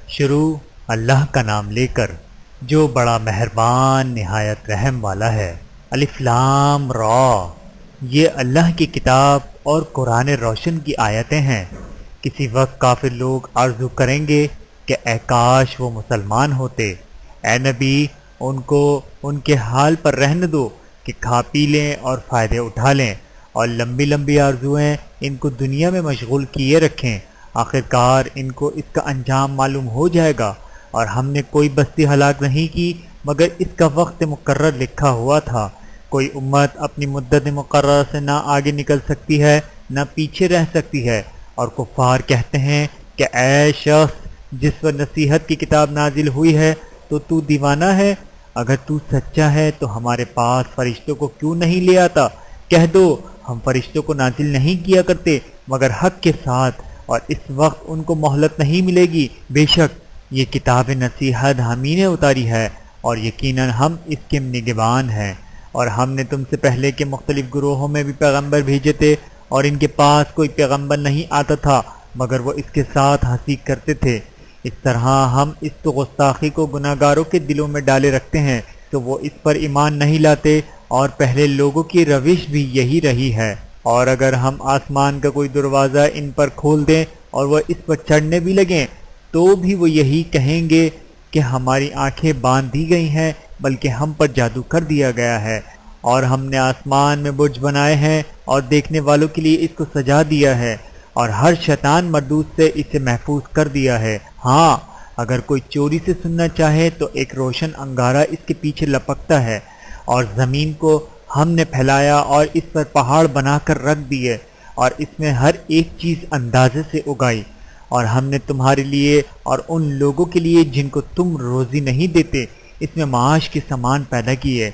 شروع اللہ کا نام لے کر جو بڑا مہربان نہایت رحم والا ہے۔ الف لام را، یہ اللہ کی کتاب اور قرآن روشن کی آیتیں ہیں۔ کسی وقت کافر لوگ آرزو کریں گے کہ اے کاش وہ مسلمان ہوتے۔ اے نبی، ان کو ان کے حال پر رہنے دو کہ کھا پی لیں اور فائدے اٹھا لیں، اور لمبی لمبی آرزوئیں ان کو دنیا میں مشغول کیے رکھیں۔ آخرکار ان کو اس کا انجام معلوم ہو جائے گا، اور ہم نے کوئی بستی ہلاک نہیں کی مگر اس کا وقت مقرر لکھا ہوا تھا۔ کوئی امت اپنی مدت مقررہ سے نہ آگے نکل سکتی ہے نہ پیچھے رہ سکتی ہے۔ اور کفار کہتے ہیں کہ اے شخص جس پر نصیحت کی کتاب نازل ہوئی ہے تو دیوانہ ہے؟ اگر تو سچا ہے تو ہمارے پاس فرشتوں کو کیوں نہیں لے آتا؟ کہہ دو ہم فرشتوں کو نازل نہیں کیا کرتے مگر حق کے ساتھ، اور اس وقت ان کو مہلت نہیں ملے گی۔ بے شک یہ کتاب نصیحت ہم ہی نے اتاری ہے، اور یقیناً ہم اس کے نگہبان ہیں۔ اور ہم نے تم سے پہلے کے مختلف گروہوں میں بھی پیغمبر بھیجے تھے، اور ان کے پاس کوئی پیغمبر نہیں آتا تھا مگر وہ اس کے ساتھ ہنسی کرتے تھے۔ اس طرح ہم اس تو گستاخی کو گناہ گاروں کے دلوں میں ڈالے رکھتے ہیں تو وہ اس پر ایمان نہیں لاتے، اور پہلے لوگوں کی روش بھی یہی رہی ہے۔ اور اگر ہم آسمان کا کوئی دروازہ ان پر کھول دیں اور وہ اس پر چڑھنے بھی لگیں تو بھی وہ یہی کہیں گے کہ ہماری آنکھیں باندھ دی گئی ہیں، بلکہ ہم پر جادو کر دیا گیا ہے۔ اور ہم نے آسمان میں برج بنائے ہیں اور دیکھنے والوں کے لیے اس کو سجا دیا ہے، اور ہر شیطان مردود سے اسے محفوظ کر دیا ہے۔ ہاں، اگر کوئی چوری سے سننا چاہے تو ایک روشن انگارہ اس کے پیچھے لپکتا ہے۔ اور زمین کو ہم نے پھیلایا اور اس پر پہاڑ بنا کر رکھ دیے، اور اس میں ہر ایک چیز اندازے سے اگائی۔ اور ہم نے تمہارے لیے اور ان لوگوں کے لیے جن کو تم روزی نہیں دیتے اس میں معاش کے سامان پیدا کیے۔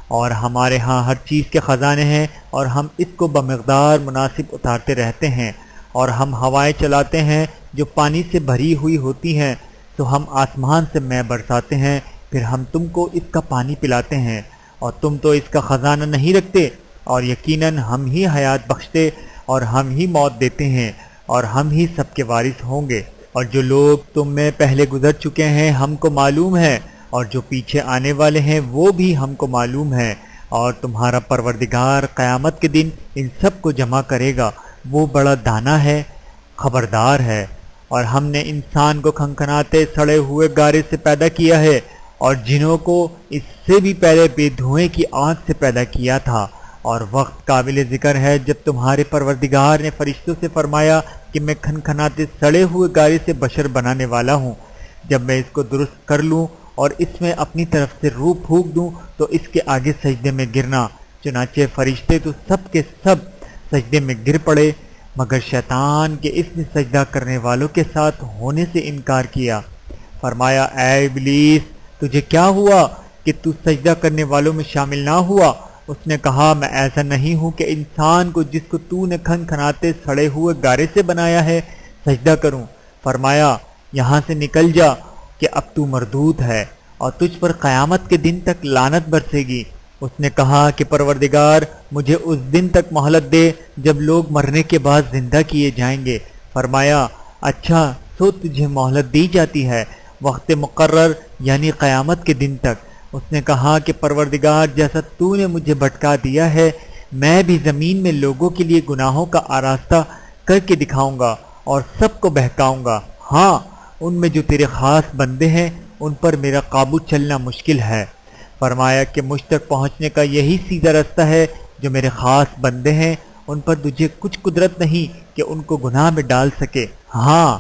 اور ہمارے ہاں ہر چیز کے خزانے ہیں، اور ہم اس کو بمقدار مناسب اتارتے رہتے ہیں۔ اور ہم ہوائیں چلاتے ہیں جو پانی سے بھری ہوئی ہوتی ہیں، تو ہم آسمان سے مے برساتے ہیں، پھر ہم تم کو اس کا پانی پلاتے ہیں، اور تم تو اس کا خزانہ نہیں رکھتے۔ اور یقیناً ہم ہی حیات بخشتے اور ہم ہی موت دیتے ہیں، اور ہم ہی سب کے وارث ہوں گے۔ اور جو لوگ تم میں پہلے گزر چکے ہیں ہم کو معلوم ہے، اور جو پیچھے آنے والے ہیں وہ بھی ہم کو معلوم ہے۔ اور تمہارا پروردگار قیامت کے دن ان سب کو جمع کرے گا، وہ بڑا دانا ہے، خبردار ہے۔ اور ہم نے انسان کو کھنکھناتے سڑے ہوئے گارے سے پیدا کیا ہے، اور جنوں کو اس سے بھی پہلے بے دھوئیں کی آگ سے پیدا کیا تھا۔ اور وقت قابل ذکر ہے جب تمہارے پروردگار نے فرشتوں سے فرمایا کہ میں کھنکھناتے سڑے ہوئے گارے سے بشر بنانے والا ہوں۔ جب میں اس کو درست کر لوں اور اس میں اپنی طرف سے روح پھونک دوں تو اس کے آگے سجدے میں گرنا۔ چنانچہ فرشتے تو سب کے سب سجدے میں گر پڑے مگر شیطان کہ اس نے سجدہ کرنے والوں کے ساتھ ہونے سے انکار کیا۔ فرمایا اے ابلیس، تجھے کیا ہوا کہ تو سجدہ کرنے والوں میں شامل نہ ہوا؟ اس نے کہا میں ایسا نہیں ہوں کہ انسان کو جس کو تو نے کھنکھناتے سڑے ہوئے گارے سے بنایا ہے سجدہ کروں۔ فرمایا یہاں سے نکل جا کہ اب تو مردود ہے، اور تجھ پر قیامت کے دن تک لعنت برسے گی۔ اس نے کہا کہ پروردگار مجھے اس دن تک مہلت دے جب لوگ مرنے کے بعد زندہ کیے جائیں گے۔ فرمایا اچھا سو تجھے مہلت دی جاتی ہے وقت مقرر یعنی قیامت کے دن تک۔ اس نے کہا کہ پروردگار جیسا تو نے مجھے بھٹکا دیا ہے میں بھی زمین میں لوگوں کے لیے گناہوں کا آراستہ کر کے دکھاؤں گا اور سب کو بہکاؤں گا۔ ہاں ان میں جو تیرے خاص بندے ہیں ان پر میرا قابو چلنا مشکل ہے۔ فرمایا کہ مجھ تک پہنچنے کا یہی سیدھا رستہ ہے، جو میرے خاص بندے ہیں ان پر تجھے کچھ قدرت نہیں کہ ان کو گناہ میں ڈال سکے۔ ہاں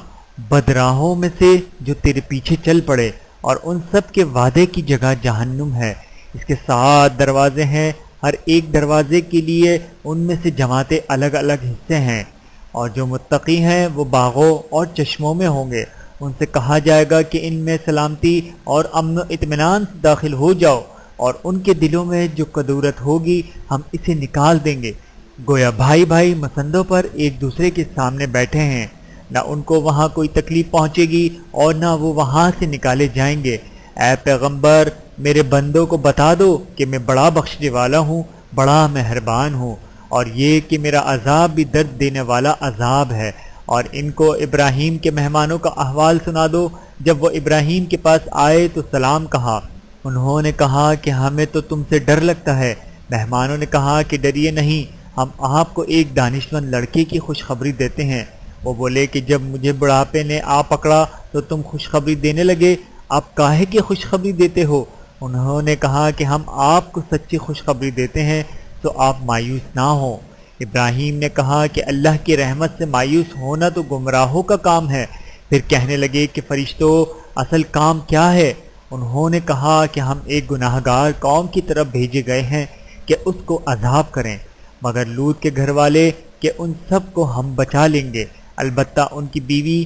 بدراہوں میں سے جو تیرے پیچھے چل پڑے، اور ان سب کے وعدے کی جگہ جہنم ہے۔ اس کے 7 دروازے ہیں، ہر ایک دروازے کے لیے ان میں سے جماعتیں الگ الگ حصے ہیں۔ اور جو متقی ہیں وہ باغوں اور چشموں میں ہوں گے، ان سے کہا جائے گا کہ ان میں سلامتی اور امن و اطمینان سے داخل ہو جاؤ، اور ان کے دلوں میں جو کدورت ہوگی ہم اسے نکال دیں گے۔ گویا بھائی بھائی مسندوں پر ایک دوسرے کے سامنے بیٹھے ہیں، نہ ان کو وہاں کوئی تکلیف پہنچے گی اور نہ وہ وہاں سے نکالے جائیں گے۔ اے پیغمبر میرے بندوں کو بتا دو کہ میں بڑا بخشنے والا ہوں، بڑا مہربان ہوں، اور یہ کہ میرا عذاب بھی درد دینے والا عذاب ہے۔ اور ان کو ابراہیم کے مہمانوں کا احوال سنا دو جب وہ ابراہیم کے پاس آئے تو سلام کہا۔ انہوں نے کہا کہ ہمیں تو تم سے ڈر لگتا ہے۔ مہمانوں نے کہا کہ ڈریے نہیں، ہم آپ کو ایک دانشمند لڑکے کی خوشخبری دیتے ہیں۔ وہ بولے کہ جب مجھے بڑھاپے نے آ پکڑا تو تم خوشخبری دینے لگے، آپ کاہے کی خوشخبری دیتے ہو؟ انہوں نے کہا کہ ہم آپ کو سچی خوشخبری دیتے ہیں تو آپ مایوس نہ ہوں۔ ابراہیم نے کہا کہ اللہ کی رحمت سے مایوس ہونا تو گمراہوں کا کام ہے۔ پھر کہنے لگے کہ فرشتوں، اصل کام کیا ہے؟ انہوں نے کہا کہ ہم ایک گناہ گار قوم کی طرف بھیجے گئے ہیں کہ اس کو عذاب کریں، مگر لوط کے گھر والے کہ ان سب کو ہم بچا لیں گے، البتہ ان کی بیوی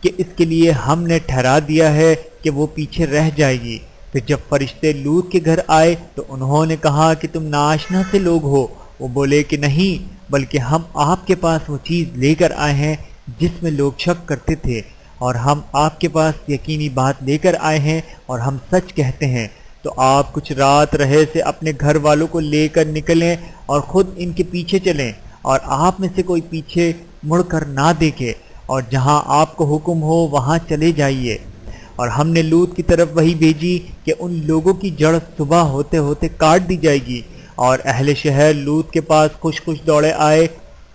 کہ اس کے لیے ہم نے ٹھہرا دیا ہے کہ وہ پیچھے رہ جائے گی۔ پھر جب فرشتے لوط کے گھر آئے تو انہوں نے کہا کہ تم ناآشنا سے لوگ ہو۔ وہ بولے کہ نہیں، بلکہ ہم آپ کے پاس وہ چیز لے کر آئے ہیں جس میں لوگ شک کرتے تھے، اور ہم آپ کے پاس یقینی بات لے کر آئے ہیں اور ہم سچ کہتے ہیں۔ تو آپ کچھ رات رہے سے اپنے گھر والوں کو لے کر نکلیں اور خود ان کے پیچھے چلیں، اور آپ میں سے کوئی پیچھے مڑ کر نہ دیکھے، اور جہاں آپ کو حکم ہو وہاں چلے جائیے۔ اور ہم نے لوط کی طرف وہی بھیجی کہ ان لوگوں کی جڑ صبح ہوتے ہوتے کاٹ دی جائے گی، اور اہل شہر لوط کے پاس خوش خوش دوڑے آئے۔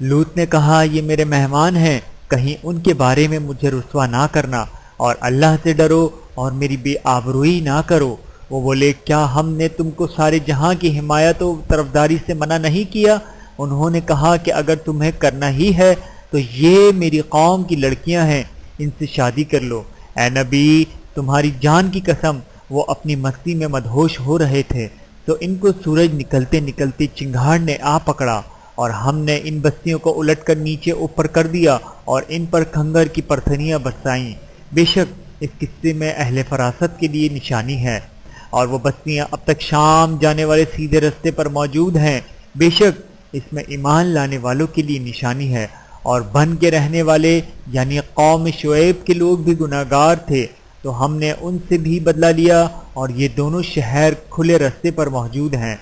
لوط نے کہا یہ میرے مہمان ہیں، کہیں ان کے بارے میں مجھے رسوا نہ کرنا، اور اللہ سے ڈرو اور میری بے آبروئی نہ کرو۔ وہ بولے کیا ہم نے تم کو سارے جہاں کی حمایت و طرفداری سے منع نہیں کیا؟ انہوں نے کہا کہ اگر تمہیں کرنا ہی ہے تو یہ میری قوم کی لڑکیاں ہیں، ان سے شادی کر لو۔ اے نبی، تمہاری جان کی قسم، وہ اپنی مستی میں مدہوش ہو رہے تھے تو ان کو سورج نکلتے نکلتے چنگاڑ نے آ پکڑا، اور ہم نے ان بستیوں کو الٹ کر نیچے اوپر کر دیا اور ان پر کھنگر کی پرتھنیاں برسائیں۔ بے شک اس قصے میں اہل فراست کے لیے نشانی ہے، اور وہ بستیاں اب تک شام جانے والے سیدھے رستے پر موجود ہیں۔ بے شک اس میں ایمان لانے والوں کے لیے نشانی ہے، اور بن کے رہنے والے یعنی قوم شعیب کے لوگ بھی گناہ گار تھے، تو ہم نے ان سے بھی بدلہ لیا، اور یہ دونوں شہر کھلے رستے پر موجود ہیں۔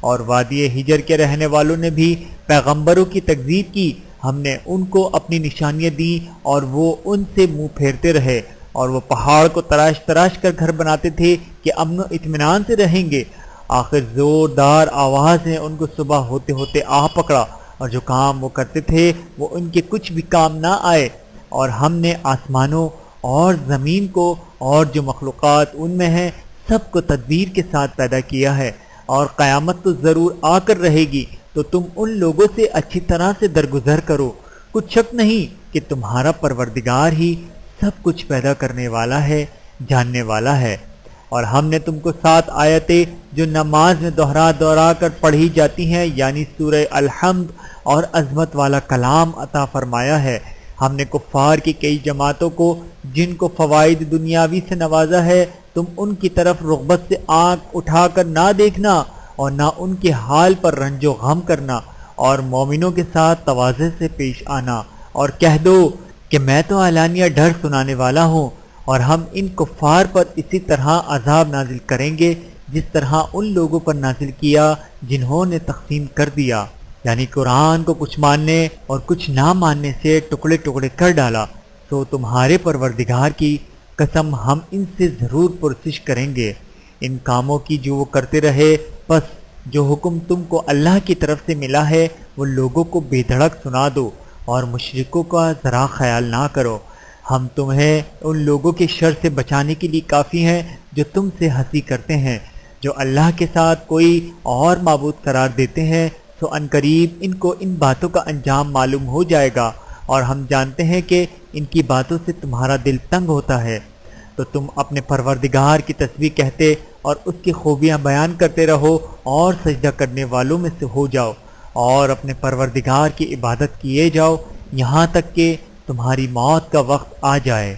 اور وادی ہجر کے رہنے والوں نے بھی پیغمبروں کی تکذیب کی، ہم نے ان کو اپنی نشانیاں دیں اور وہ ان سے منہ پھیرتے رہے، اور وہ پہاڑ کو تراش تراش کر گھر بناتے تھے کہ امن و اطمینان سے رہیں گے۔ آخر زوردار آواز نے ان کو صبح ہوتے ہوتے آ پکڑا، اور جو کام وہ کرتے تھے وہ ان کے کچھ بھی کام نہ آئے۔ اور ہم نے آسمانوں اور زمین کو اور جو مخلوقات ان میں ہیں سب کو تدبیر کے ساتھ پیدا کیا ہے، اور قیامت تو ضرور آ کر رہے گی، تو تم ان لوگوں سے اچھی طرح سے درگزر کرو۔ کچھ شک نہیں کہ تمہارا پروردگار ہی سب کچھ پیدا کرنے والا ہے، جاننے والا ہے۔ اور ہم نے تم کو 7 آیتیں جو نماز میں دوہرا دوہرا کر پڑھی جاتی ہیں یعنی سورہ الحمد اور عظمت والا کلام عطا فرمایا ہے۔ ہم نے کفار کی کئی جماعتوں کو جن کو فوائد دنیاوی سے نوازا ہے، تم ان کی طرف رغبت سے آنکھ اٹھا کر نہ دیکھنا اور نہ ان کے حال پر رنج و غم کرنا، اور مومنوں کے ساتھ تواضع سے پیش آنا، اور کہہ دو کہ میں تو اعلانیہ ڈر سنانے والا ہوں، اور ہم ان کفار پر اسی طرح عذاب نازل کریں گے جس طرح ان لوگوں پر نازل کیا جنہوں نے تقسیم کر دیا، یعنی قرآن کو کچھ ماننے اور کچھ نہ ماننے سے ٹکڑے ٹکڑے کر ڈالا۔ تو تمہارے پروردگار کی قسم ہم ان سے ضرور پرسش کریں گے ان کاموں کی جو وہ کرتے رہے، پس جو حکم تم کو اللہ کی طرف سے ملا ہے وہ لوگوں کو بے دھڑک سنا دو، اور مشرکوں کا ذرا خیال نہ کرو۔ ہم تمہیں ان لوگوں کے شر سے بچانے کے لیے کافی ہیں جو تم سے ہنسی کرتے ہیں، جو اللہ کے ساتھ کوئی اور معبود قرار دیتے ہیں، تو عنقریب ان کو ان باتوں کا انجام معلوم ہو جائے گا، اور ہم جانتے ہیں کہ ان کی باتوں سے تمہارا دل تنگ ہوتا ہے، تو تم اپنے پروردگار کی تسبیح کہتے اور اس کی خوبیاں بیان کرتے رہو، اور سجدہ کرنے والوں میں سے ہو جاؤ، اور اپنے پروردگار کی عبادت کیے جاؤ یہاں تک کہ تمہاری موت کا وقت آ جائے۔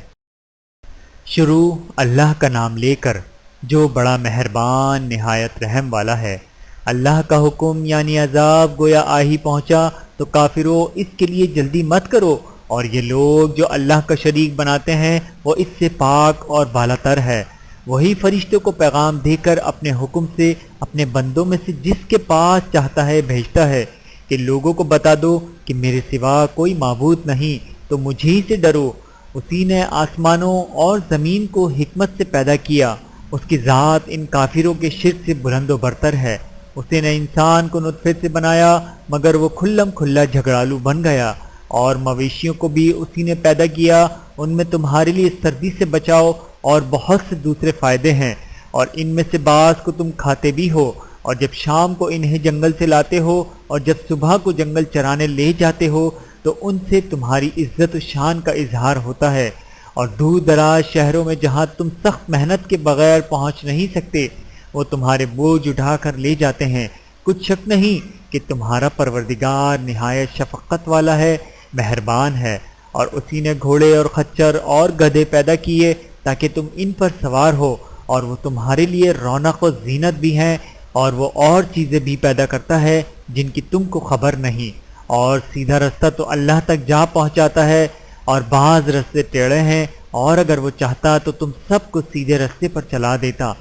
شروع اللہ کا نام لے کر جو بڑا مہربان نہایت رحم والا ہے۔ اللہ کا حکم یعنی عذاب گویا آ ہی پہنچا تو کافروں اس کے لیے جلدی مت کرو، اور یہ لوگ جو اللہ کا شریک بناتے ہیں وہ اس سے پاک اور بالا تر ہے۔ وہی فرشتوں کو پیغام دے کر اپنے حکم سے اپنے بندوں میں سے جس کے پاس چاہتا ہے بھیجتا ہے کہ لوگوں کو بتا دو کہ میرے سوا کوئی معبود نہیں، تو مجھے ہی سے ڈرو۔ اسی نے آسمانوں اور زمین کو حکمت سے پیدا کیا، اس کی ذات ان کافروں کے شرک سے بلند و برتر ہے۔ اسی نے انسان کو نطفے سے بنایا مگر وہ کھلم کھلا جھگڑالو بن گیا، اور مویشیوں کو بھی اسی نے پیدا کیا، ان میں تمہارے لیے سردی سے بچاؤ اور بہت سے دوسرے فائدے ہیں، اور ان میں سے بعض کو تم کھاتے بھی ہو، اور جب شام کو انہیں جنگل سے لاتے ہو اور جب صبح کو جنگل چرانے لے جاتے ہو تو ان سے تمہاری عزت و شان کا اظہار ہوتا ہے، اور دور دراز شہروں میں جہاں تم سخت محنت کے بغیر پہنچ نہیں سکتے وہ تمہارے بوجھ اٹھا کر لے جاتے ہیں۔ کچھ شک نہیں کہ تمہارا پروردگار نہایت شفقت والا ہے، مہربان ہے۔ اور اسی نے گھوڑے اور خچر اور گدھے پیدا کیے تاکہ تم ان پر سوار ہو، اور وہ تمہارے لیے رونق و زینت بھی ہیں، اور وہ اور چیزیں بھی پیدا کرتا ہے جن کی تم کو خبر نہیں۔ اور سیدھا رستہ تو اللہ تک جا پہنچاتا ہے، اور بعض رستے ٹیڑھے ہیں، اور اگر وہ چاہتا تو تم سب کو سیدھے رستے پر چلا دیتا۔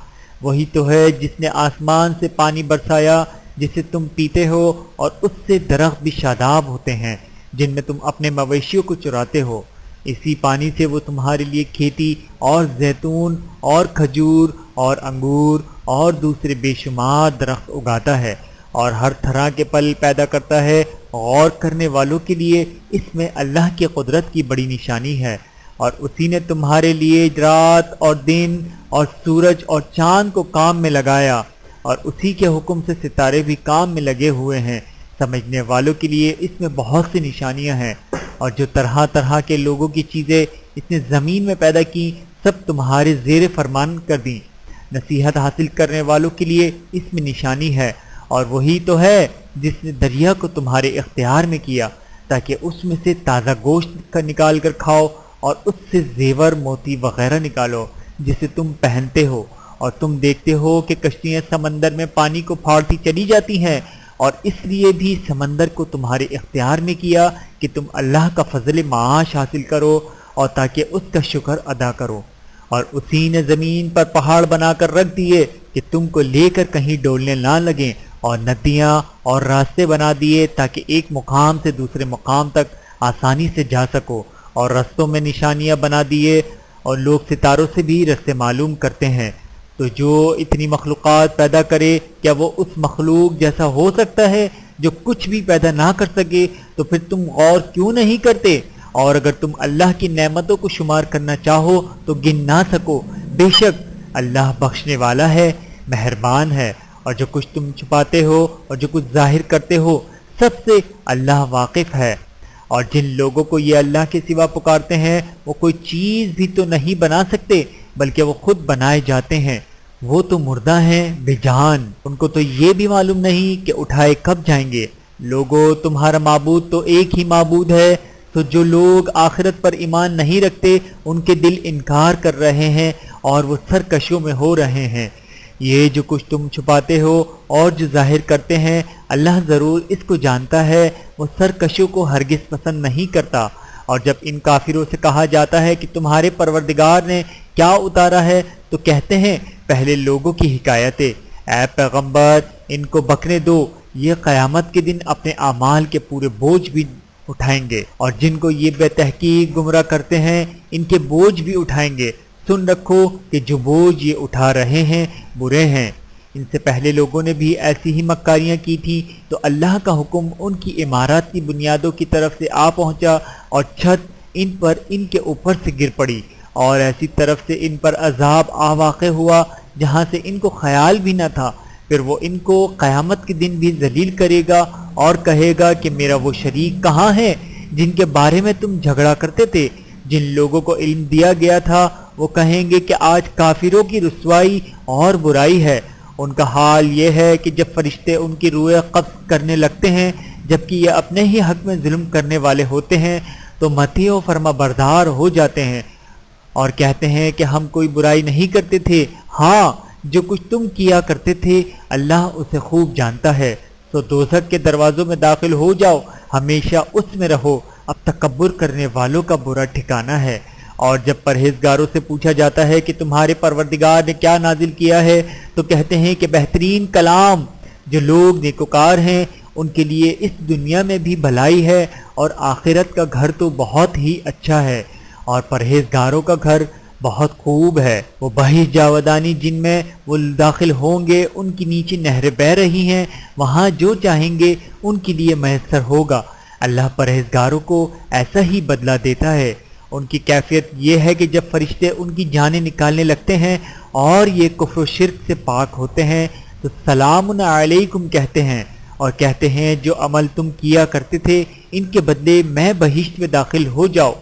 وہی تو ہے جس نے آسمان سے پانی برسایا جسے تم پیتے ہو، اور اس سے درخت بھی شاداب ہوتے ہیں جن میں تم اپنے مویشیوں کو چراتے ہو۔ اسی پانی سے وہ تمہارے لیے کھیتی اور زیتون اور کھجور اور انگور اور دوسرے بے شمار درخت اگاتا ہے، اور ہر طرح کے پھل پیدا کرتا ہے۔ غور کرنے والوں کے لیے اس میں اللہ کی قدرت کی بڑی نشانی ہے۔ اور اسی نے تمہارے لیے رات اور دن اور سورج اور چاند کو کام میں لگایا، اور اسی کے حکم سے ستارے بھی کام میں لگے ہوئے ہیں۔ سمجھنے والوں کے لیے اس میں بہت سی نشانیاں ہیں۔ اور جو طرح طرح کے لوگوں کی چیزیں اس نے زمین میں پیدا کی سب تمہارے زیر فرمان کر دیں۔ نصیحت حاصل کرنے والوں کے لیے اس میں نشانی ہے۔ اور وہی تو ہے جس نے دریا کو تمہارے اختیار میں کیا تاکہ اس میں سے تازہ گوشت نکال کر کھاؤ، اور اس سے زیور موتی وغیرہ نکالو جسے تم پہنتے ہو، اور تم دیکھتے ہو کہ کشتیاں سمندر میں پانی کو پھاڑتی چلی جاتی ہیں، اور اس لیے بھی سمندر کو تمہارے اختیار میں کیا کہ تم اللہ کا فضل معاش حاصل کرو اور تاکہ اس کا شکر ادا کرو۔ اور اسی نے زمین پر پہاڑ بنا کر رکھ دیے کہ تم کو لے کر کہیں ڈولنے نہ لگیں، اور ندیاں اور راستے بنا دیے تاکہ ایک مقام سے دوسرے مقام تک آسانی سے جا سکو، اور رستوں میں نشانیاں بنا دیے، اور لوگ ستاروں سے بھی رستے معلوم کرتے ہیں۔ تو جو اتنی مخلوقات پیدا کرے کیا وہ اس مخلوق جیسا ہو سکتا ہے جو کچھ بھی پیدا نہ کر سکے؟ تو پھر تم غور کیوں نہیں کرتے؟ اور اگر تم اللہ کی نعمتوں کو شمار کرنا چاہو تو گن نہ سکو۔ بے شک اللہ بخشنے والا ہے، مہربان ہے۔ اور جو کچھ تم چھپاتے ہو اور جو کچھ ظاہر کرتے ہو سب سے اللہ واقف ہے۔ اور جن لوگوں کو یہ اللہ کے سوا پکارتے ہیں وہ کوئی چیز بھی تو نہیں بنا سکتے بلکہ وہ خود بنائے جاتے ہیں۔ وہ تو مردہ ہیں بے جان، ان کو تو یہ بھی معلوم نہیں کہ اٹھائے کب جائیں گے۔ لوگو تمہارا معبود تو ایک ہی معبود ہے، تو جو لوگ آخرت پر ایمان نہیں رکھتے ان کے دل انکار کر رہے ہیں اور وہ سرکشیوں میں ہو رہے ہیں۔ یہ جو کچھ تم چھپاتے ہو اور جو ظاہر کرتے ہیں اللہ ضرور اس کو جانتا ہے، وہ سرکشیوں کو ہرگز پسند نہیں کرتا۔ اور جب ان کافروں سے کہا جاتا ہے کہ تمہارے پروردگار نے کیا اتارا ہے تو کہتے ہیں پہلے لوگوں کی حکایتیں، اے پیغمبر ان کو بکنے دو، یہ قیامت کے دن اپنے اعمال کے پورے بوجھ بھی اٹھائیں گے، اور جن کو یہ بے تحقیق گمراہ کرتے ہیں ان کے بوجھ بھی اٹھائیں گے۔ سن رکھو کہ جو بوجھ یہ اٹھا رہے ہیں برے ہیں۔ ان سے پہلے لوگوں نے بھی ایسی ہی مکاریاں کی تھی تو اللہ کا حکم ان کی عمارات کی بنیادوں کی طرف سے آ پہنچا اور چھت ان پر ان کے اوپر سے گر پڑی، اور ایسی طرف سے ان پر عذاب آ واقع ہوا جہاں سے ان کو خیال بھی نہ تھا۔ پھر وہ ان کو قیامت کے دن بھی ذلیل کرے گا اور کہے گا کہ میرا وہ شریک کہاں ہے جن کے بارے میں تم جھگڑا کرتے تھے؟ جن لوگوں کو علم دیا گیا تھا وہ کہیں گے کہ آج کافروں کی رسوائی اور برائی ہے۔ ان کا حال یہ ہے کہ جب فرشتے ان کی روح قبض کرنے لگتے ہیں جبکہ یہ اپنے ہی حق میں ظلم کرنے والے ہوتے ہیں تو مطیع و فرما بردار ہو جاتے ہیں اور کہتے ہیں کہ ہم کوئی برائی نہیں کرتے تھے، ہاں جو کچھ تم کیا کرتے تھے اللہ اسے خوب جانتا ہے۔ تو دوزخ کے دروازوں میں داخل ہو جاؤ، ہمیشہ اس میں رہو، اب تکبر کرنے والوں کا برا ٹھکانہ ہے۔ اور جب پرہیزگاروں سے پوچھا جاتا ہے کہ تمہارے پروردگار نے کیا نازل کیا ہے تو کہتے ہیں کہ بہترین کلام۔ جو لوگ نیکوکار ہیں ان کے لیے اس دنیا میں بھی بھلائی ہے اور آخرت کا گھر تو بہت ہی اچھا ہے۔ اور پرہیزگاروں کا گھر بہت خوب ہے۔ وہ بہشت جاودانی جن میں وہ داخل ہوں گے ان کی نیچے نہریں بہہ رہی ہیں، وہاں جو چاہیں گے ان کے لیے میسر ہوگا۔ اللہ پرہیزگاروں کو ایسا ہی بدلہ دیتا ہے۔ ان کی کیفیت یہ ہے کہ جب فرشتے ان کی جانیں نکالنے لگتے ہیں اور یہ کفر و شرک سے پاک ہوتے ہیں تو سلام علیکم کہتے ہیں اور کہتے ہیں جو عمل تم کیا کرتے تھے ان کے بدلے میں بہشت میں داخل ہو جاؤ۔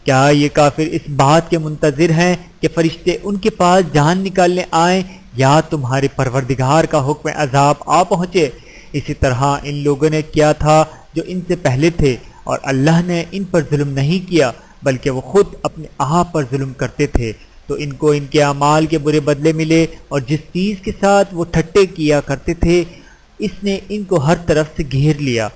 کیا یہ کافر اس بات کے منتظر ہیں کہ فرشتے ان کے پاس جان نکالنے آئیں یا تمہارے پروردگار کا حکم عذاب آ پہنچے؟ اسی طرح ان لوگوں نے کیا تھا جو ان سے پہلے تھے، اور اللہ نے ان پر ظلم نہیں کیا بلکہ وہ خود اپنے آپ پر ظلم کرتے تھے۔ تو ان کو ان کے اعمال کے برے بدلے ملے، اور جس چیز کے ساتھ وہ ٹھٹے کیا کرتے تھے اس نے ان کو ہر طرف سے گھیر لیا۔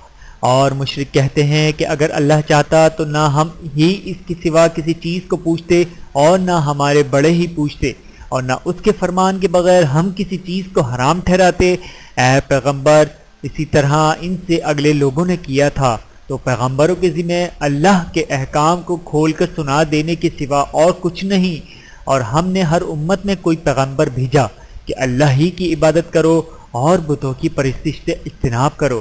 اور مشرک کہتے ہیں کہ اگر اللہ چاہتا تو نہ ہم ہی اس کے سوا کسی چیز کو پوچھتے اور نہ ہمارے بڑے ہی پوچھتے، اور نہ اس کے فرمان کے بغیر ہم کسی چیز کو حرام ٹھہراتے۔ اے پیغمبر، اسی طرح ان سے اگلے لوگوں نے کیا تھا، تو پیغمبروں کے ذمہ اللہ کے احکام کو کھول کر سنا دینے کے سوا اور کچھ نہیں۔ اور ہم نے ہر امت میں کوئی پیغمبر بھیجا کہ اللہ ہی کی عبادت کرو اور بتوں کی پرستش سے اجتناب کرو۔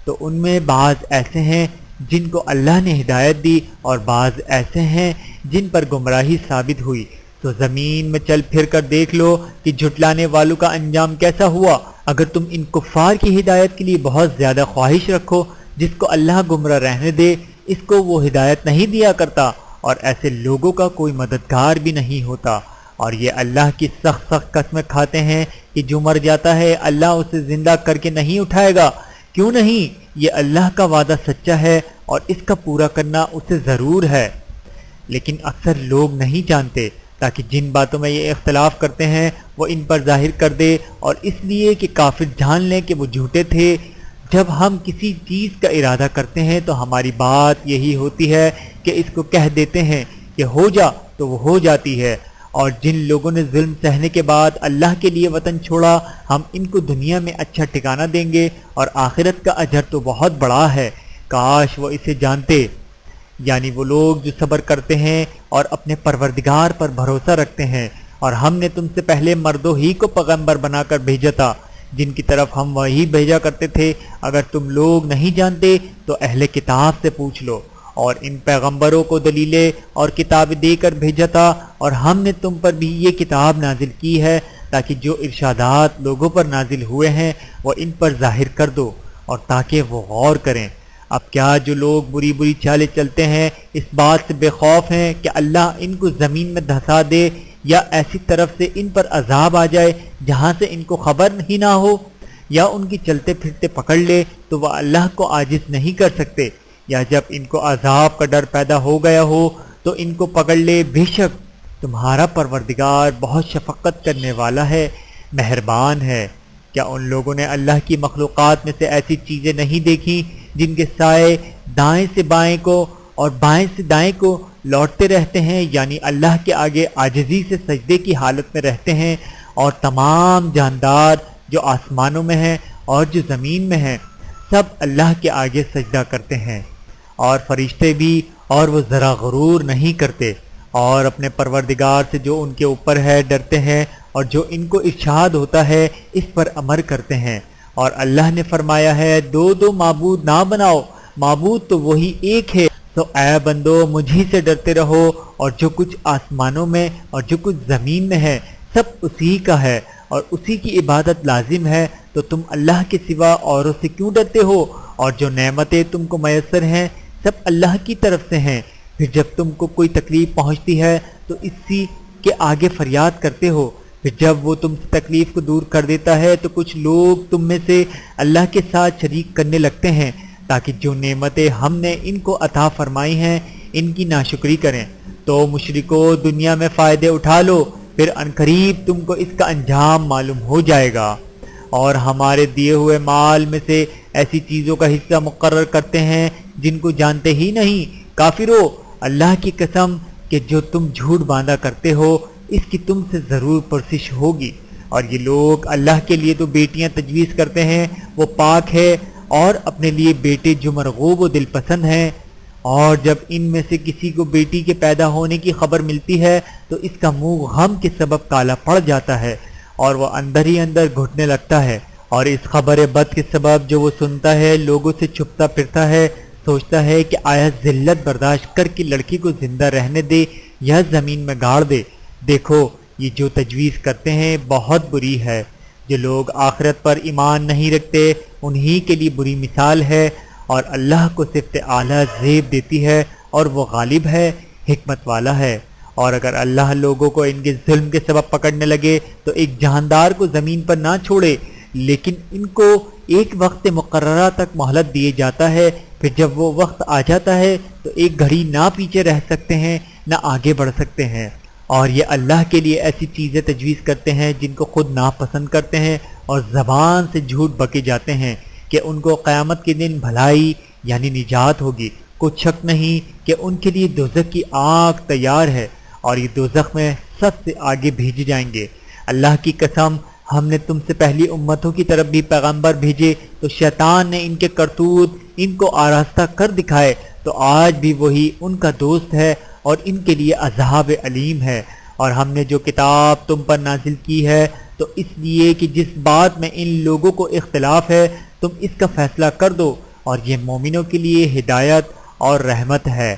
تو ان میں بعض ایسے ہیں جن کو اللہ نے ہدایت دی اور بعض ایسے ہیں جن پر گمراہی ثابت ہوئی۔ تو زمین میں چل پھر کر دیکھ لو کہ جھٹلانے والوں کا انجام کیسا ہوا۔ اگر تم ان کفار کی ہدایت کے لیے بہت زیادہ خواہش رکھو، جس کو اللہ گمراہ رہنے دے اس کو وہ ہدایت نہیں دیا کرتا، اور ایسے لوگوں کا کوئی مددگار بھی نہیں ہوتا۔ اور یہ اللہ کی سخت سخت قسمیں کھاتے ہیں کہ جو مر جاتا ہے اللہ اسے زندہ کر کے نہیں اٹھائے گا۔ کیوں نہیں؟ یہ اللہ کا وعدہ سچا ہے اور اس کا پورا کرنا اسے ضرور ہے، لیکن اکثر لوگ نہیں جانتے، تاکہ جن باتوں میں یہ اختلاف کرتے ہیں وہ ان پر ظاہر کر دے، اور اس لیے کہ کافر جان لیں کہ وہ جھوٹے تھے۔ جب ہم کسی چیز کا ارادہ کرتے ہیں تو ہماری بات یہی ہوتی ہے کہ اس کو کہہ دیتے ہیں کہ ہو جا تو وہ ہو جاتی ہے۔ اور جن لوگوں نے ظلم سہنے کے بعد اللہ کے لیے وطن چھوڑا، ہم ان کو دنیا میں اچھا ٹھکانہ دیں گے اور آخرت کا اجر تو بہت بڑا ہے۔ کاش وہ اسے جانتے، یعنی وہ لوگ جو صبر کرتے ہیں اور اپنے پروردگار پر بھروسہ رکھتے ہیں۔ اور ہم نے تم سے پہلے مردوں ہی کو پیغمبر بنا کر بھیجا تھا جن کی طرف ہم وہی بھیجا کرتے تھے۔ اگر تم لوگ نہیں جانتے تو اہل کتاب سے پوچھ لو۔ اور ان پیغمبروں کو دلیلیں اور کتابیں دے کر بھیجا تھا، اور ہم نے تم پر بھی یہ کتاب نازل کی ہے تاکہ جو ارشادات لوگوں پر نازل ہوئے ہیں وہ ان پر ظاہر کر دو، اور تاکہ وہ غور کریں۔ اب کیا جو لوگ بری بری چالیں چلتے ہیں اس بات سے بے خوف ہیں کہ اللہ ان کو زمین میں دھسا دے یا ایسی طرف سے ان پر عذاب آ جائے جہاں سے ان کو خبر ہی نہ ہو، یا ان کی چلتے پھرتے پکڑ لے تو وہ اللہ کو عاجز نہیں کر سکتے، یا جب ان کو عذاب کا ڈر پیدا ہو گیا ہو تو ان کو پکڑ لے۔ بے شک تمہارا پروردگار بہت شفقت کرنے والا ہے، مہربان ہے۔ کیا ان لوگوں نے اللہ کی مخلوقات میں سے ایسی چیزیں نہیں دیکھی جن کے سائے دائیں سے بائیں کو اور بائیں سے دائیں کو لوٹتے رہتے ہیں، یعنی اللہ کے آگے عاجزی سے سجدے کی حالت میں رہتے ہیں؟ اور تمام جاندار جو آسمانوں میں ہیں اور جو زمین میں ہیں سب اللہ کے آگے سجدہ کرتے ہیں، اور فرشتے بھی، اور وہ ذرا غرور نہیں کرتے، اور اپنے پروردگار سے جو ان کے اوپر ہے ڈرتے ہیں، اور جو ان کو ارشاد ہوتا ہے اس پر عمل کرتے ہیں۔ اور اللہ نے فرمایا ہے دو دو معبود نہ بناؤ، معبود تو وہی ایک ہے۔ تو اے بندو مجھی سے ڈرتے رہو، اور جو کچھ آسمانوں میں اور جو کچھ زمین میں ہے سب اسی کا ہے، اور اسی کی عبادت لازم ہے۔ تو تم اللہ کے سوا اوروں سے کیوں ڈرتے ہو؟ اور جو نعمتیں تم کو میسر ہیں سب اللہ کی طرف سے ہیں۔ پھر جب تم کو کوئی تکلیف پہنچتی ہے تو اسی کے آگے فریاد کرتے ہو، پھر جب وہ تم سے تکلیف کو دور کر دیتا ہے تو کچھ لوگ تم میں سے اللہ کے ساتھ شریک کرنے لگتے ہیں تاکہ جو نعمتیں ہم نے ان کو عطا فرمائی ہیں ان کی ناشکری کریں۔ تو مشرکو دنیا میں فائدے اٹھا لو، پھر عنقریب تم کو اس کا انجام معلوم ہو جائے گا۔ اور ہمارے دیے ہوئے مال میں سے ایسی چیزوں کا حصہ مقرر کرتے ہیں جن کو جانتے ہی نہیں۔ کافرو، اللہ کی قسم کہ جو تم جھوٹ باندھا کرتے ہو اس کی تم سے ضرور پرسش ہوگی۔ اور یہ لوگ اللہ کے لیے تو بیٹیاں تجویز کرتے ہیں، وہ پاک ہے، اور اپنے لیے بیٹے جو مرغوب و دل پسند ہیں، اور جب ان میں سے کسی کو بیٹی کے پیدا ہونے کی خبر ملتی ہے تو اس کا منہ غم کے سبب کالا پڑ جاتا ہے اور وہ اندر ہی اندر گھٹنے لگتا ہے، اور اس خبر بد کے سبب جو وہ سنتا ہے لوگوں سے چھپتا پھرتا ہے، سوچتا ہے کہ آیا ذلت برداشت کر کے لڑکی کو زندہ رہنے دے یا زمین میں گاڑ دے۔ دیکھو یہ جو تجویز کرتے ہیں بہت بری ہے۔ جو لوگ آخرت پر ایمان نہیں رکھتے انہی کے لیے بری مثال ہے، اور اللہ کو صفت اعلیٰ زیب دیتی ہے اور وہ غالب ہے، حکمت والا ہے۔ اور اگر اللہ لوگوں کو ان کے ظلم کے سبب پکڑنے لگے تو ایک جاندار کو زمین پر نہ چھوڑے، لیکن ان کو ایک وقت مقررہ تک مہلت دیے جاتا ہے، پھر جب وہ وقت آ جاتا ہے تو ایک گھڑی نہ پیچھے رہ سکتے ہیں نہ آگے بڑھ سکتے ہیں۔ اور یہ اللہ کے لیے ایسی چیزیں تجویز کرتے ہیں جن کو خود ناپسند کرتے ہیں، اور زبان سے جھوٹ بکے جاتے ہیں کہ ان کو قیامت کے دن بھلائی یعنی نجات ہوگی۔ کچھ شک نہیں کہ ان کے لیے دوزخ کی آگ تیار ہے، اور یہ دوزخ میں سب سے آگے بھیجے جائیں گے۔ اللہ کی قسم، ہم نے تم سے پہلی امتوں کی طرف بھی پیغمبر بھیجے تو شیطان نے ان کے کرتوت ان کو آراستہ کر دکھائے، تو آج بھی وہی ان کا دوست ہے اور ان کے لیے عذاب علیم ہے۔ اور ہم نے جو کتاب تم پر نازل کی ہے تو اس لیے کہ جس بات میں ان لوگوں کو اختلاف ہے تم اس کا فیصلہ کر دو، اور یہ مومنوں کے لیے ہدایت اور رحمت ہے۔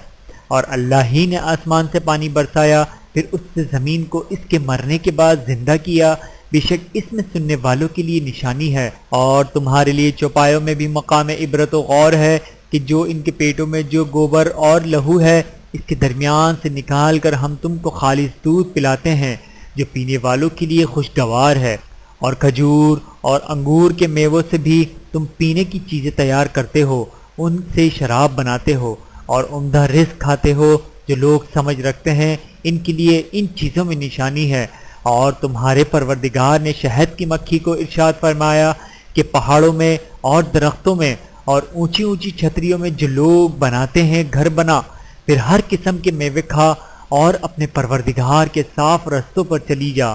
اور اللہ ہی نے آسمان سے پانی برسایا، پھر اس سے زمین کو اس کے مرنے کے بعد زندہ کیا، بے شک اس میں سننے والوں کے لیے نشانی ہے۔ اور تمہارے لیے چوپایوں میں بھی مقام عبرت و غور ہے کہ جو ان کے پیٹوں میں جو گوبر اور لہو ہے اس کے درمیان سے نکال کر ہم تم کو خالص دودھ پلاتے ہیں جو پینے والوں کے لیے خوشگوار ہے۔ اور کھجور اور انگور کے میووں سے بھی تم پینے کی چیزیں تیار کرتے ہو، ان سے شراب بناتے ہو اور عمدہ رزق کھاتے ہو۔ جو لوگ سمجھ رکھتے ہیں ان کے لیے ان چیزوں میں نشانی ہے۔ اور تمہارے پروردگار نے شہد کی مکھی کو ارشاد فرمایا کہ پہاڑوں میں اور درختوں میں اور اونچی اونچی چھتریوں میں جو لوگ بناتے ہیں گھر بنا، پھر ہر قسم کے میوے کھا اور اپنے پروردگار کے صاف رستوں پر چلی جا۔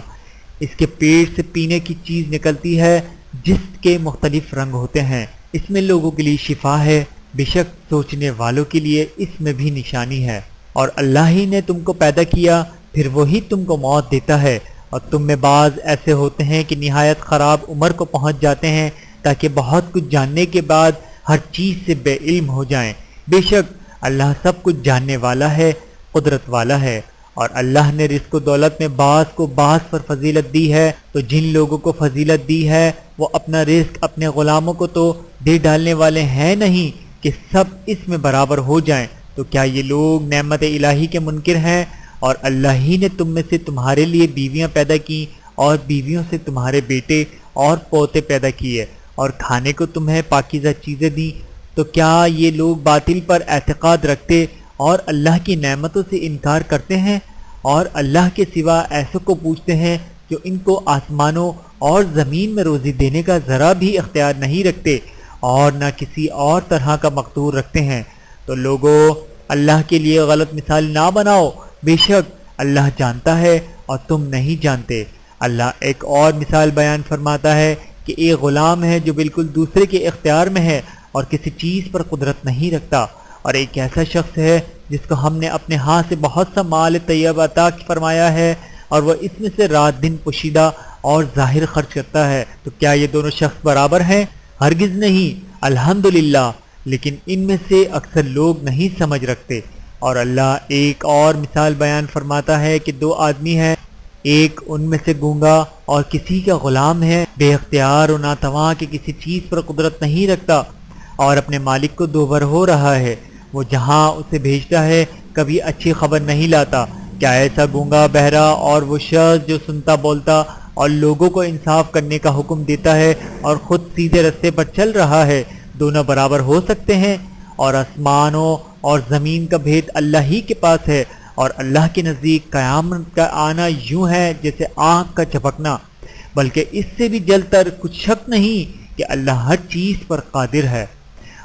اس کے پیٹ سے پینے کی چیز نکلتی ہے جس کے مختلف رنگ ہوتے ہیں، اس میں لوگوں کے لیے شفا ہے، بے شک سوچنے والوں کے لیے اس میں بھی نشانی ہے۔ اور اللہ ہی نے تم کو پیدا کیا، پھر وہی تم کو موت دیتا ہے، اور تم میں بعض ایسے ہوتے ہیں کہ نہایت خراب عمر کو پہنچ جاتے ہیں تاکہ بہت کچھ جاننے کے بعد ہر چیز سے بے علم ہو جائیں۔ بے شک اللہ سب کچھ جاننے والا ہے، قدرت والا ہے۔ اور اللہ نے رزق و دولت میں بعض کو بعض پر فضیلت دی ہے، تو جن لوگوں کو فضیلت دی ہے وہ اپنا رزق اپنے غلاموں کو تو دے ڈالنے والے ہیں نہیں کہ سب اس میں برابر ہو جائیں۔ تو کیا یہ لوگ نعمت الہی کے منکر ہیں؟ اور اللہ ہی نے تم میں سے تمہارے لیے بیویاں پیدا کی اور بیویوں سے تمہارے بیٹے اور پوتے پیدا کیے اور کھانے کو تمہیں پاکیزہ چیزیں دیں۔ تو کیا یہ لوگ باطل پر اعتقاد رکھتے اور اللہ کی نعمتوں سے انکار کرتے ہیں، اور اللہ کے سوا ایسوں کو پوچھتے ہیں جو ان کو آسمانوں اور زمین میں روزی دینے کا ذرا بھی اختیار نہیں رکھتے اور نہ کسی اور طرح کا مقدور رکھتے ہیں۔ تو لوگو اللہ کے لیے غلط مثال نہ بناؤ، بے شک اللہ جانتا ہے اور تم نہیں جانتے۔ اللہ ایک اور مثال بیان فرماتا ہے کہ ایک غلام ہے جو بالکل دوسرے کے اختیار میں ہے اور کسی چیز پر قدرت نہیں رکھتا، اور ایک ایسا شخص ہے جس کو ہم نے اپنے ہاتھ سے بہت سا مال طیب عطا فرمایا ہے اور وہ اس میں سے رات دن پوشیدہ اور ظاہر خرچ کرتا ہے۔ تو کیا یہ دونوں شخص برابر ہیں؟ ہرگز نہیں، الحمدللہ، لیکن ان میں سے اکثر لوگ نہیں سمجھ رکھتے۔ اور اللہ ایک اور مثال بیان فرماتا ہے کہ دو آدمی ہیں، ایک ان میں سے گونگا اور کسی کا غلام ہے، بے اختیار و ناتواں کہ کسی چیز پر قدرت نہیں رکھتا اور اپنے مالک کو دوبر ہو رہا ہے، وہ جہاں اسے بھیجتا ہے کبھی اچھی خبر نہیں لاتا۔ کیا ایسا گونگا، بہرا اور وہ شخص جو سنتا بولتا اور لوگوں کو انصاف کرنے کا حکم دیتا ہے اور خود سیدھے رستے پر چل رہا ہے، دونوں برابر ہو سکتے ہیں؟ اور آسمانوں اور زمین کا بھید اللہ ہی کے پاس ہے، اور اللہ کے نزدیک قیامت کا آنا یوں ہے جیسے آنکھ کا جھپکنا، بلکہ اس سے بھی جل تر کچھ شک نہیں کہ اللہ ہر چیز پر قادر ہے۔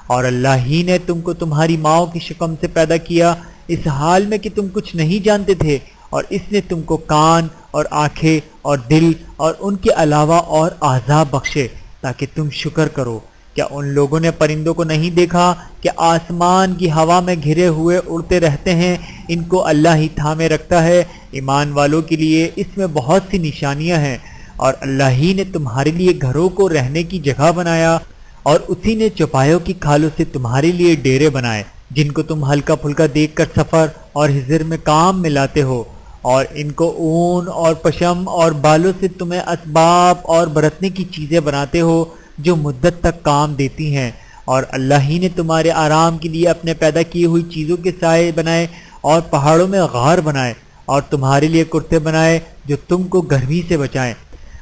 اور اللہ ہی نے تم کو تمہاری ماؤں کی شکم سے پیدا کیا اس حال میں کہ تم کچھ نہیں جانتے تھے، اور اس نے تم کو کان اور آنکھیں اور دل اور ان کے علاوہ اور اعضاء بخشے تاکہ تم شکر کرو۔ کیا ان لوگوں نے پرندوں کو نہیں دیکھا کہ آسمان کی ہوا میں گھرے ہوئے اڑتے رہتے ہیں؟ ان کو اللہ ہی تھامے رکھتا ہے۔ ایمان والوں کے لیے اس میں بہت سی نشانیاں ہیں، اور اللہ ہی نے تمہارے لیے گھروں کو رہنے کی جگہ بنایا، اور اسی نے چوپایوں کی کھالوں سے تمہارے لیے ڈیرے بنائے جن کو تم ہلکا پھلکا دیکھ کر سفر اور ہجر میں کام میں لاتے ہو، اور ان کو اون اور پشم اور بالوں سے تمہیں اسباب اور برتنے کی چیزیں بناتے ہو جو مدت تک کام دیتی ہیں۔ اور اللہ ہی نے تمہارے آرام کے لیے اپنے پیدا کی ہوئی چیزوں کے سائے بنائے، اور پہاڑوں میں غار بنائے، اور تمہارے لیے کرتے بنائے جو تم کو گرمی سے بچائیں،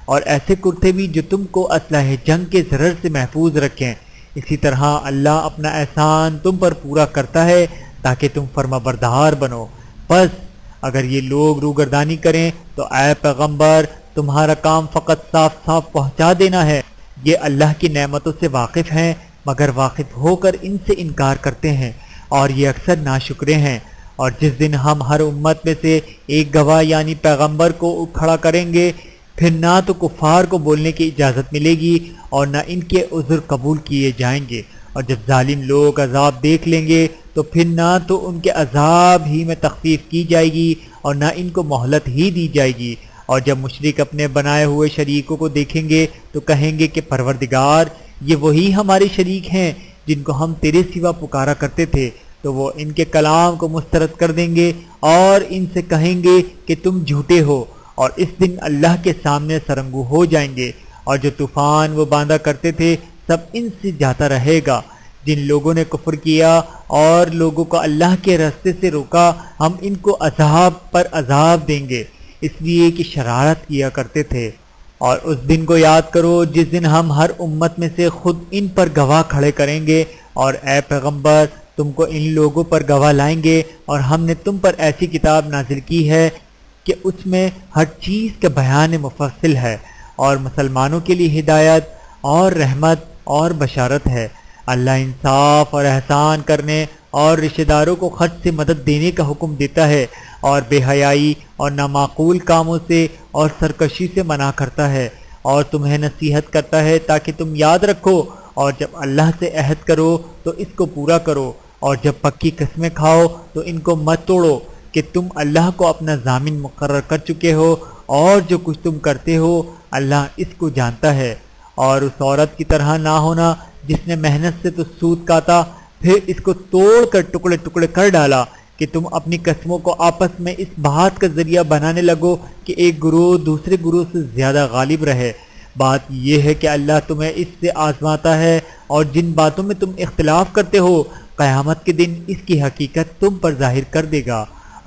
اور ایسے کرتے بھی جو تم کو اسلحہ جنگ کے ضرر سے محفوظ رکھیں۔ اسی طرح اللہ اپنا احسان تم پر پورا کرتا ہے تاکہ تم فرما بردار بنو۔ بس اگر یہ لوگ روگردانی کریں تو اے پیغمبر تمہارا کام فقط صاف صاف پہنچا دینا ہے۔ یہ اللہ کی نعمتوں سے واقف ہیں مگر واقف ہو کر ان سے انکار کرتے ہیں، اور یہ اکثر ناشکرے ہیں۔ اور جس دن ہم ہر امت میں سے ایک گواہ یعنی پیغمبر کو کھڑا کریں گے، پھر نہ تو کفار کو بولنے کی اجازت ملے گی اور نہ ان کے عذر قبول کیے جائیں گے، اور جب ظالم لوگ عذاب دیکھ لیں گے تو پھر نہ تو ان کے عذاب ہی میں تخفیف کی جائے گی اور نہ ان کو مہلت ہی دی جائے گی۔ اور جب مشرک اپنے بنائے ہوئے شریکوں کو دیکھیں گے تو کہیں گے کہ پروردگار یہ وہی ہمارے شریک ہیں جن کو ہم تیرے سوا پکارا کرتے تھے، تو وہ ان کے کلام کو مسترد کر دیں گے اور ان سے کہیں گے کہ تم جھوٹے ہو، اور اس دن اللہ کے سامنے سرنگو ہو جائیں گے، اور جو طوفان وہ باندھا کرتے تھے سب ان سے جاتا رہے گا۔ جن لوگوں نے کفر کیا اور لوگوں کو اللہ کے راستے سے روکا، ہم ان کو عذاب پر عذاب دیں گے اس لیے کہ شرارت کیا کرتے تھے۔ اور اس دن کو یاد کرو جس دن ہم ہر امت میں سے خود ان پر گواہ کھڑے کریں گے، اور اے پیغمبر تم کو ان لوگوں پر گواہ لائیں گے، اور ہم نے تم پر ایسی کتاب نازل کی ہے کہ اس میں ہر چیز کا بیان مفصل ہے، اور مسلمانوں کے لیے ہدایت اور رحمت اور بشارت ہے۔ اللہ انصاف اور احسان کرنے اور رشتہ داروں کو خرچ سے مدد دینے کا حکم دیتا ہے، اور بے حیائی اور نامعقول کاموں سے اور سرکشی سے منع کرتا ہے، اور تمہیں نصیحت کرتا ہے تاکہ تم یاد رکھو، اور جب اللہ سے عہد کرو تو اس کو پورا کرو، اور جب پکی قسمیں کھاؤ تو ان کو مت توڑو کہ تم اللہ کو اپنا ضامن مقرر کر چکے ہو، اور جو کچھ تم کرتے ہو اللہ اس کو جانتا ہے۔ اور اس عورت کی طرح نہ ہونا جس نے محنت سے تو سود کاتا پھر اس کو توڑ کر ٹکڑے ٹکڑے کر ڈالا، کہ تم اپنی قسموں کو آپس میں اس بات کا ذریعہ بنانے لگو کہ ایک گروہ دوسرے گروہ سے زیادہ غالب رہے۔ بات یہ ہے کہ اللہ تمہیں اس سے آزماتا ہے، اور جن باتوں میں تم اختلاف کرتے ہو قیامت کے دن اس کی حقیقت تم پر ظاہر کر دے گا۔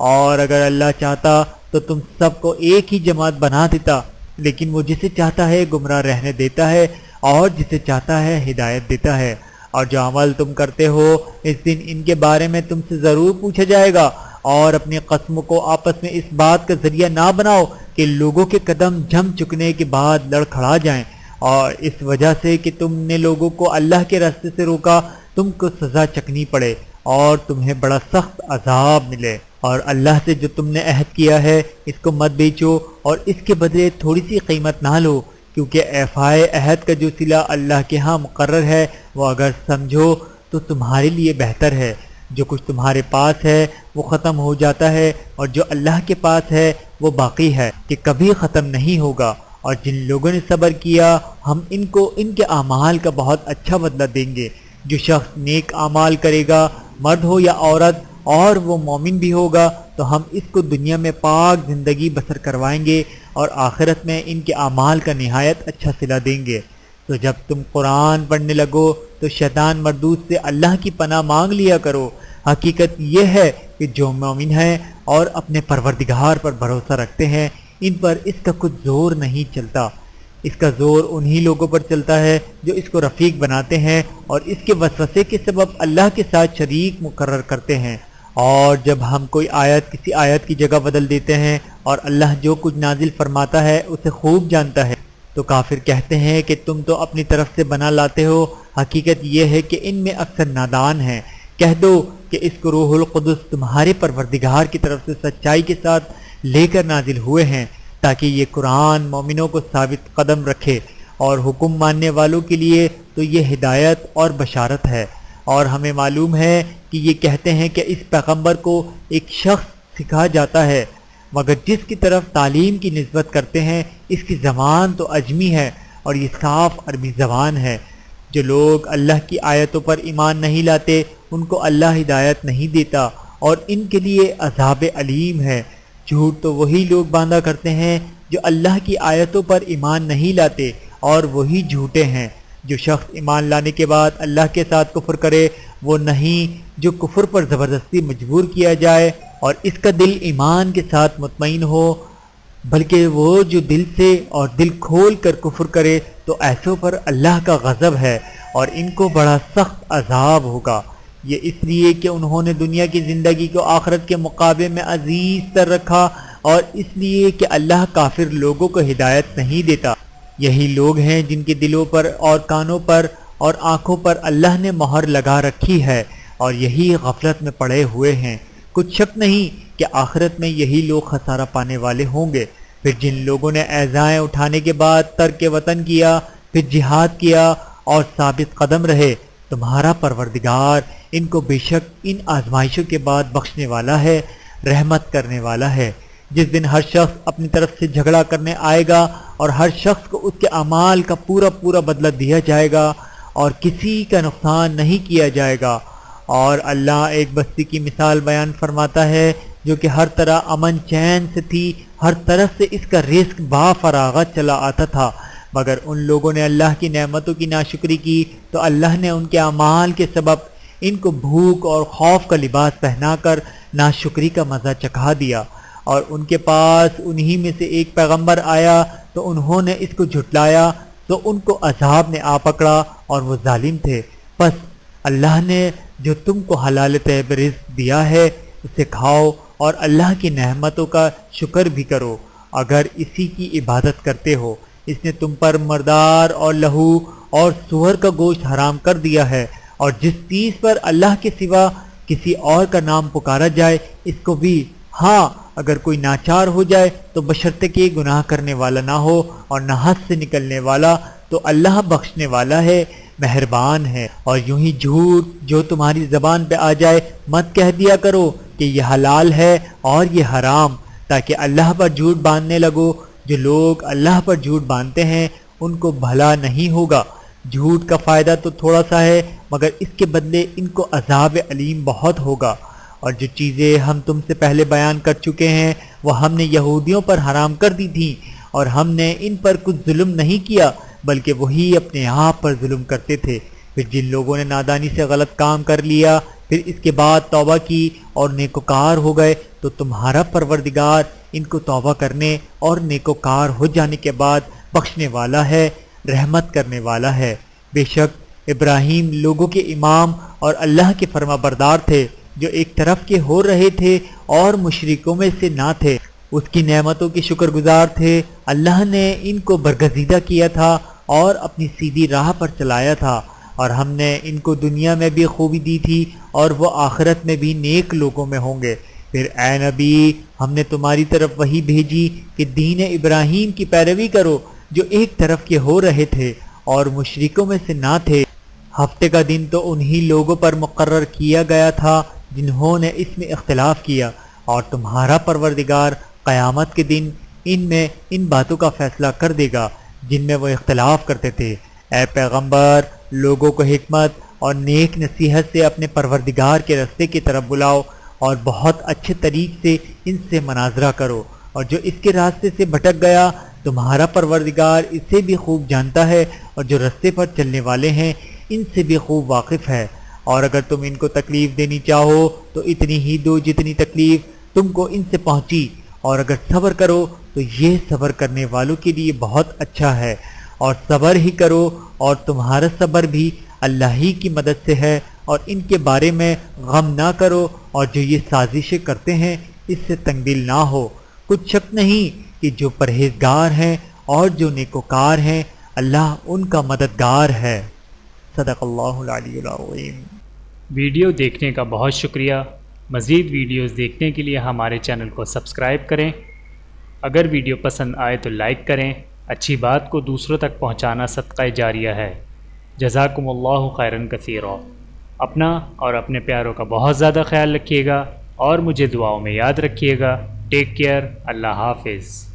اور اگر اللہ چاہتا تو تم سب کو ایک ہی جماعت بنا دیتا، لیکن وہ جسے چاہتا ہے گمراہ رہنے دیتا ہے اور جسے چاہتا ہے ہدایت دیتا ہے۔ اور جو عمل تم کرتے ہو اس دن ان کے بارے میں تم سے ضرور پوچھا جائے گا، اور اپنی قسموں کو آپس میں اس بات کا ذریعہ نہ بناؤ کہ لوگوں کے قدم جم چکنے کے بعد لڑکھڑا جائیں، اور اس وجہ سے کہ تم نے لوگوں کو اللہ کے راستے سے روکا تم کو سزا چکنی پڑے اور تمہیں بڑا سخت عذاب ملے۔ اور اللہ سے جو تم نے عہد کیا ہے اس کو مت بیچو، اور اس کے بدلے تھوڑی سی قیمت نہ لو، کیونکہ ایفائے عہد کا جو صلہ اللہ کے ہاں مقرر ہے وہ اگر سمجھو تو تمہارے لیے بہتر ہے۔ جو کچھ تمہارے پاس ہے وہ ختم ہو جاتا ہے، اور جو اللہ کے پاس ہے وہ باقی ہے کہ کبھی ختم نہیں ہوگا۔ اور جن لوگوں نے صبر کیا ہم ان کو ان کے اعمال کا بہت اچھا بدلہ دیں گے۔ جو شخص نیک اعمال کرے گا مرد ہو یا عورت اور وہ مومن بھی ہوگا تو ہم اس کو دنیا میں پاک زندگی بسر کروائیں گے، اور آخرت میں ان کے اعمال کا نہایت اچھا صلہ دیں گے۔ تو جب تم قرآن پڑھنے لگو تو شیطان مردود سے اللہ کی پناہ مانگ لیا کرو۔ حقیقت یہ ہے کہ جو مومن ہیں اور اپنے پروردگار پر بھروسہ رکھتے ہیں ان پر اس کا کچھ زور نہیں چلتا۔ اس کا زور انہی لوگوں پر چلتا ہے جو اس کو رفیق بناتے ہیں اور اس کے وسوسے کے سبب اللہ کے ساتھ شریک مقرر کرتے ہیں۔ اور جب ہم کوئی آیت کسی آیت کی جگہ بدل دیتے ہیں اور اللہ جو کچھ نازل فرماتا ہے اسے خوب جانتا ہے تو کافر کہتے ہیں کہ تم تو اپنی طرف سے بنا لاتے ہو۔ حقیقت یہ ہے کہ ان میں اکثر نادان ہیں۔ کہہ دو کہ اس کو روح القدس تمہارے پروردگار کی طرف سے سچائی کے ساتھ لے کر نازل ہوئے ہیں تاکہ یہ قرآن مومنوں کو ثابت قدم رکھے اور حکم ماننے والوں کے لیے تو یہ ہدایت اور بشارت ہے۔ اور ہمیں معلوم ہے کہ یہ کہتے ہیں کہ اس پیغمبر کو ایک شخص سکھا جاتا ہے، مگر جس کی طرف تعلیم کی نسبت کرتے ہیں اس کی زبان تو عجمی ہے اور یہ صاف عربی زبان ہے۔ جو لوگ اللہ کی آیتوں پر ایمان نہیں لاتے ان کو اللہ ہدایت نہیں دیتا اور ان کے لیے عذاب علیم ہے۔ جھوٹ تو وہی لوگ باندھا کرتے ہیں جو اللہ کی آیتوں پر ایمان نہیں لاتے اور وہی جھوٹے ہیں۔ جو شخص ایمان لانے کے بعد اللہ کے ساتھ کفر کرے وہ نہیں جو کفر پر زبردستی مجبور کیا جائے اور اس کا دل ایمان کے ساتھ مطمئن ہو، بلکہ وہ جو دل سے اور دل کھول کر کفر کرے تو ایسوں پر اللہ کا غضب ہے اور ان کو بڑا سخت عذاب ہوگا۔ یہ اس لیے کہ انہوں نے دنیا کی زندگی کو آخرت کے مقابلے میں عزیز تر رکھا اور اس لیے کہ اللہ کافر لوگوں کو ہدایت نہیں دیتا۔ یہی لوگ ہیں جن کے دلوں پر اور کانوں پر اور آنکھوں پر اللہ نے مہر لگا رکھی ہے اور یہی غفلت میں پڑے ہوئے ہیں۔ کچھ شک نہیں کہ آخرت میں یہی لوگ خسارہ پانے والے ہوں گے۔ پھر جن لوگوں نے ایذائیں اٹھانے کے بعد ترک وطن کیا، پھر جہاد کیا اور ثابت قدم رہے، تمہارا پروردگار ان کو بے شک ان آزمائشوں کے بعد بخشنے والا ہے، رحمت کرنے والا ہے۔ جس دن ہر شخص اپنی طرف سے جھگڑا کرنے آئے گا اور ہر شخص کو اس کے اعمال کا پورا بدلہ دیا جائے گا اور کسی کا نقصان نہیں کیا جائے گا۔ اور اللہ ایک بستی کی مثال بیان فرماتا ہے جو کہ ہر طرح امن چین سے تھی، ہر طرف سے اس کا رزق با فراغت چلا آتا تھا، مگر ان لوگوں نے اللہ کی نعمتوں کی ناشکری کی تو اللہ نے ان کے اعمال کے سبب ان کو بھوک اور خوف کا لباس پہنا کر ناشکری کا مزہ چکھا دیا۔ اور ان کے پاس انہی میں سے ایک پیغمبر آیا تو انہوں نے اس کو جھٹلایا تو ان کو عذاب نے آ پکڑا اور وہ ظالم تھے۔ پس اللہ نے جو تم کو حلال طیب رزق دیا ہے اسے کھاؤ اور اللہ کی نعمتوں کا شکر بھی کرو اگر اسی کی عبادت کرتے ہو۔ اس نے تم پر مردار اور لہو اور سور کا گوشت حرام کر دیا ہے، اور جس چیز پر اللہ کے سوا کسی اور کا نام پکارا جائے اس کو بھی، ہاں اگر کوئی ناچار ہو جائے تو بشرطے کہ گناہ کرنے والا نہ ہو اور نہ حد سے نکلنے والا، تو اللہ بخشنے والا ہے، مہربان ہے۔ اور یوں ہی جھوٹ جو تمہاری زبان پہ آ جائے مت کہہ دیا کرو کہ یہ حلال ہے اور یہ حرام، تاکہ اللہ پر جھوٹ باندھنے لگو۔ جو لوگ اللہ پر جھوٹ باندھتے ہیں ان کو بھلا نہیں ہوگا۔ جھوٹ کا فائدہ تو تھوڑا سا ہے مگر اس کے بدلے ان کو عذاب علیم بہت ہوگا۔ اور جو چیزیں ہم تم سے پہلے بیان کر چکے ہیں وہ ہم نے یہودیوں پر حرام کر دی تھیں، اور ہم نے ان پر کچھ ظلم نہیں کیا بلکہ وہی اپنے آپ پر ظلم کرتے تھے۔ پھر جن لوگوں نے نادانی سے غلط کام کر لیا پھر اس کے بعد توبہ کی اور نیکوکار ہو گئے تو تمہارا پروردگار ان کو توبہ کرنے اور نیکوکار ہو جانے کے بعد بخشنے والا ہے، رحمت کرنے والا ہے۔ بے شک ابراہیم لوگوں کے امام اور اللہ کے فرما بردار تھے جو ایک طرف کے ہو رہے تھے اور مشرکوں میں سے نہ تھے، اس کی نعمتوں کے شکر گزار تھے۔ اللہ نے ان کو برگزیدہ کیا تھا اور اپنی سیدھی راہ پر چلایا تھا، اور ہم نے ان کو دنیا میں بھی خوبی دی تھی اور وہ آخرت میں بھی نیک لوگوں میں ہوں گے۔ پھر اے نبی ہم نے تمہاری طرف وحی بھیجی کہ دین ابراہیم کی پیروی کرو جو ایک طرف کے ہو رہے تھے اور مشرکوں میں سے نہ تھے۔ ہفتے کا دن تو انہی لوگوں پر مقرر کیا گیا تھا جنہوں نے اس میں اختلاف کیا، اور تمہارا پروردگار قیامت کے دن ان میں ان باتوں کا فیصلہ کر دے گا جن میں وہ اختلاف کرتے تھے۔ اے پیغمبر لوگوں کو حکمت اور نیک نصیحت سے اپنے پروردگار کے راستے کی طرف بلاؤ اور بہت اچھے طریق سے ان سے مناظرہ کرو، اور جو اس کے راستے سے بھٹک گیا تمہارا پروردگار اسے بھی خوب جانتا ہے، اور جو راستے پر چلنے والے ہیں ان سے بھی خوب واقف ہے۔ اور اگر تم ان کو تکلیف دینی چاہو تو اتنی ہی دو جتنی تکلیف تم کو ان سے پہنچی، اور اگر صبر کرو تو یہ صبر کرنے والوں کے لیے بہت اچھا ہے۔ اور صبر ہی کرو اور تمہارا صبر بھی اللہ ہی کی مدد سے ہے، اور ان کے بارے میں غم نہ کرو، اور جو یہ سازشیں کرتے ہیں اس سے تنگ دل نہ ہو۔ کچھ شک نہیں کہ جو پرہیزگار ہیں اور جو نیکوکار ہیں اللہ ان کا مددگار ہے۔ صدق اللہ العلی العظیم۔ ویڈیو دیکھنے کا بہت شکریہ۔ مزید ویڈیوز دیکھنے کے لیے ہمارے چینل کو سبسکرائب کریں۔ اگر ویڈیو پسند آئے تو لائک کریں اچھی بات کو دوسروں تک پہنچانا صدقہ جاریہ ہے۔ جزاکم اللہ خیرا کثیرا۔ اپنا اور اپنے پیاروں کا بہت زیادہ خیال رکھیے گا اور مجھے دعاؤں میں یاد رکھیے گا۔ Take care. اللہ حافظ۔